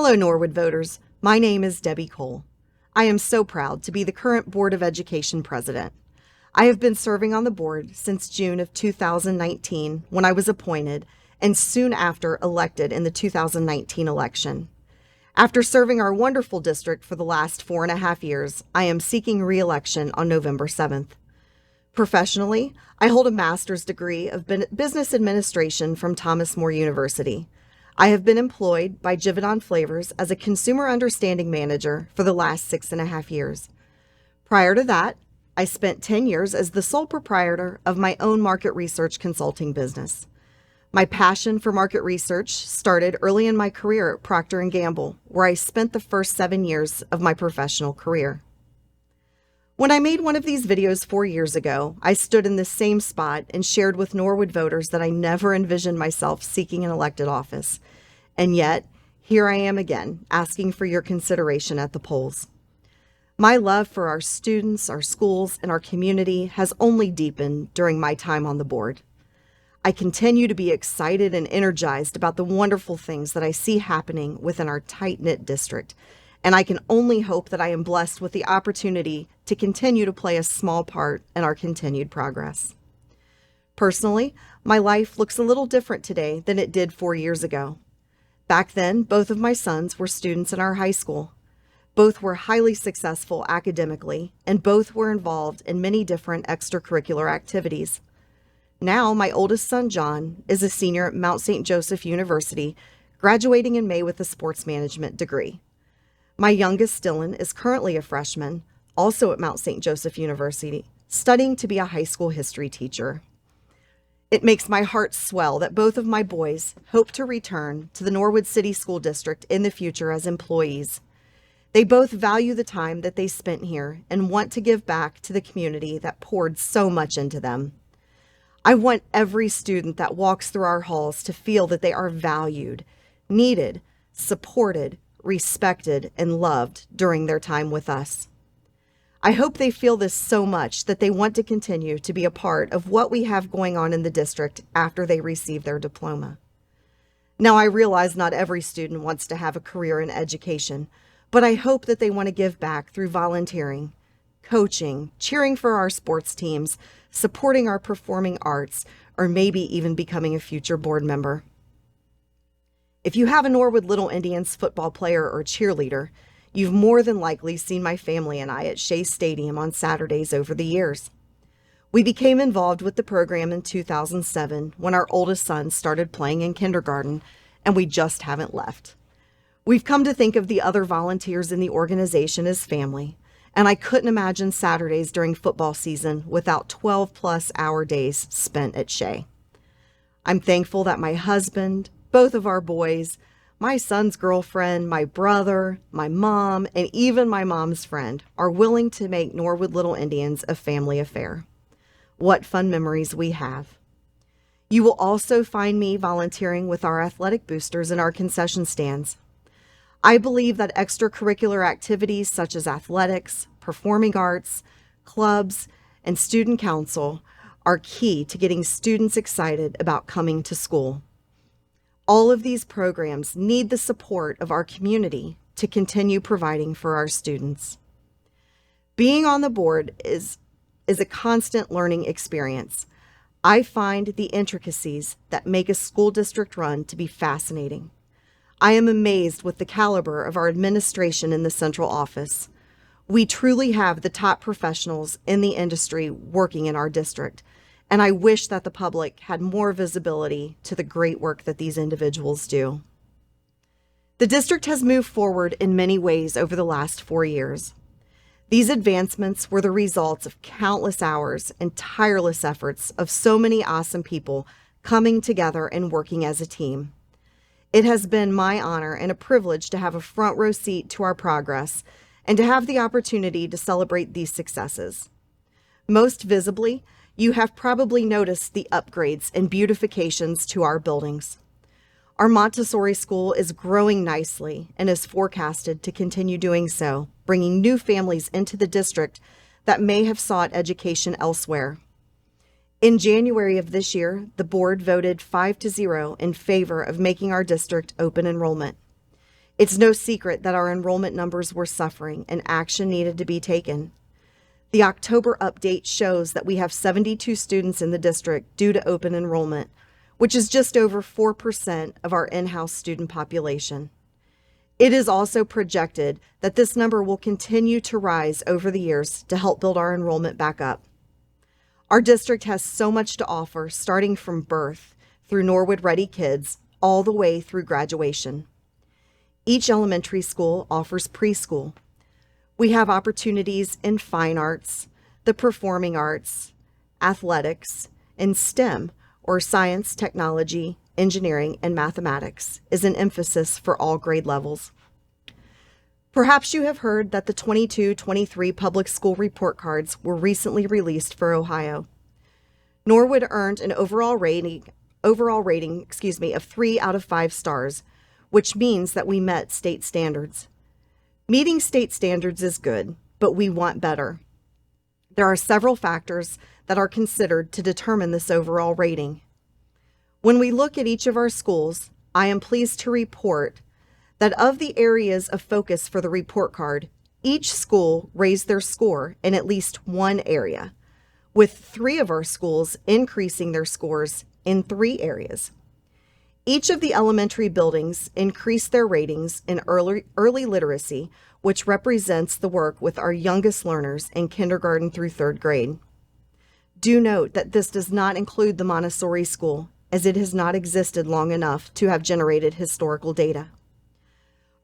Hello, Norwood voters. My name is Debbie Cole. I am so proud to be the current Board of Education president. I have been serving on the board since June of 2019 when I was appointed and soon after elected in the 2019 election. After serving our wonderful district for the last 4.5 years, I am seeking re-election on November 7th. Professionally, I hold a master's degree of business administration from Thomas More University. I have been employed by Givaudan Flavors as a consumer understanding manager for the last 6.5 years. Prior to that, I spent 10 years as the sole proprietor of my own market research consulting business. My passion for market research started early in my career at Procter & Gamble, where I spent the first 7 years of my professional career. When I made one of these videos 4 years ago, I stood in the same spot and shared with Norwood voters that I never envisioned myself seeking an elected office. And yet, here I am again, asking for your consideration at the polls. My love for our students, our schools, and our community has only deepened during my time on the board. I continue to be excited and energized about the wonderful things that I see happening within our tight-knit district, and I can only hope that I am blessed with the opportunity to continue to play a small part in our continued progress. Personally, my life looks a little different today than it did 4 years ago. Back then, both of my sons were students in our high school. Both were highly successful academically, and both were involved in many different extracurricular activities. Now, my oldest son, John, is a senior at Mount St. Joseph University, graduating in May with a sports management degree. My youngest, Dylan, is currently a freshman, also at Mount St. Joseph University, studying to be a high school history teacher. It makes my heart swell that both of my boys hope to return to the Norwood City School District in the future as employees. They both value the time that they spent here and want to give back to the community that poured so much into them. I want every student that walks through our halls to feel that they are valued, needed, supported, respected, and loved during their time with us. I hope they feel this so much that they want to continue to be a part of what we have going on in the district after they receive their diploma. Now, I realize not every student wants to have a career in education, but I hope that they want to give back through volunteering, coaching, cheering for our sports teams, supporting our performing arts, or maybe even becoming a future board member. If you have a Norwood Little Indians football player or cheerleader, you've more than likely seen my family and I at Shea Stadium on Saturdays over the years. We became involved with the program in 2007 when our oldest son started playing in kindergarten, and we just haven't left. We've come to think of the other volunteers in the organization as family, and I couldn't imagine Saturdays during football season without 12-plus hour days spent at Shea. I'm thankful that my husband, both of our boys, my son's girlfriend, my brother, my mom, and even my mom's friend are willing to make Norwood Little Indians a family affair. What fun memories we have. You will also find me volunteering with our athletic boosters in our concession stands. I believe that extracurricular activities such as athletics, performing arts, clubs, and student council are key to getting students excited about coming to school. All of these programs need the support of our community to continue providing for our students. Being on the board is a constant learning experience. I find the intricacies that make a school district run to be fascinating. I am amazed with the caliber of our administration in the central office. We truly have the top professionals in the industry working in our district, and I wish that the public had more visibility to the great work that these individuals do. The district has moved forward in many ways over the last 4 years. These advancements were the results of countless hours and tireless efforts of so many awesome people coming together and working as a team. It has been my honor and a privilege to have a front row seat to our progress and to have the opportunity to celebrate these successes. Most visibly, you have probably noticed the upgrades and beautifications to our buildings. Our Montessori school is growing nicely and is forecasted to continue doing so, bringing new families into the district that may have sought education elsewhere. In January of this year, the board voted 5-0 in favor of making our district open enrollment. It's no secret that our enrollment numbers were suffering and action needed to be taken. The October update shows that we have 72 students in the district due to open enrollment, which is just over 4% of our in-house student population. It is also projected that this number will continue to rise over the years to help build our enrollment back up. Our district has so much to offer, starting from birth through Norwood Ready Kids all the way through graduation. Each elementary school offers preschool. We have opportunities in fine arts, the performing arts, athletics, and STEM, or science, technology, engineering, and mathematics, is an emphasis for all grade levels. Perhaps you have heard that the 22-23 public school report cards were recently released for Ohio. Norwood earned an overall rating of 3 out of 5 stars, which means that we met state standards. Meeting state standards is good, but we want better. There are several factors that are considered to determine this overall rating. When we look at each of our schools, I am pleased to report that of the areas of focus for the report card, each school raised their score in at least one area, with 3 of our schools increasing their scores in 3 areas. Each of the elementary buildings increased their ratings in early literacy, which represents the work with our youngest learners in kindergarten through 3rd grade. Do note that this does not include the Montessori school, as it has not existed long enough to have generated historical data.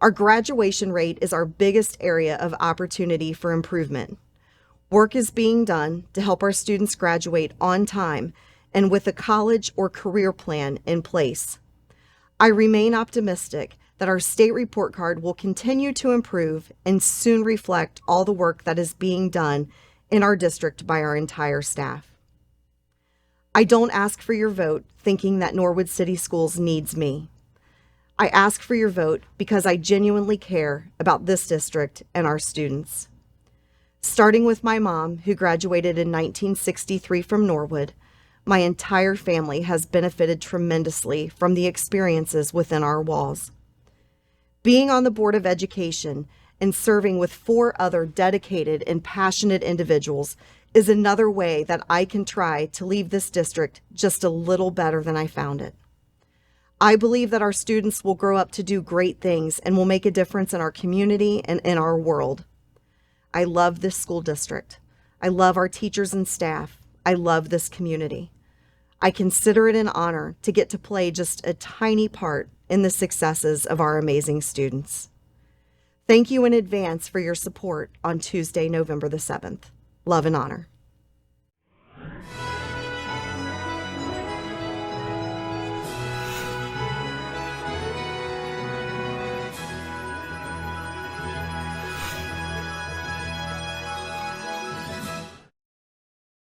Our graduation rate is our biggest area of opportunity for improvement. Work is being done to help our students graduate on time and with a college or career plan in place. I remain optimistic that our state report card will continue to improve and soon reflect all the work that is being done in our district by our entire staff. I don't ask for your vote thinking that Norwood City Schools needs me. I ask for your vote because I genuinely care about this district and our students. Starting with my mom, who graduated in 1963 from Norwood, my entire family has benefited tremendously from the experiences within our walls. Being on the Board of Education and serving with 4 other dedicated and passionate individuals is another way that I can try to leave this district just a little better than I found it. I believe that our students will grow up to do great things and will make a difference in our community and in our world. I love this school district. I love our teachers and staff. I love this community. I consider it an honor to get to play just a tiny part in the successes of our amazing students. Thank you in advance for your support on Tuesday, November the 7th. Love and honor.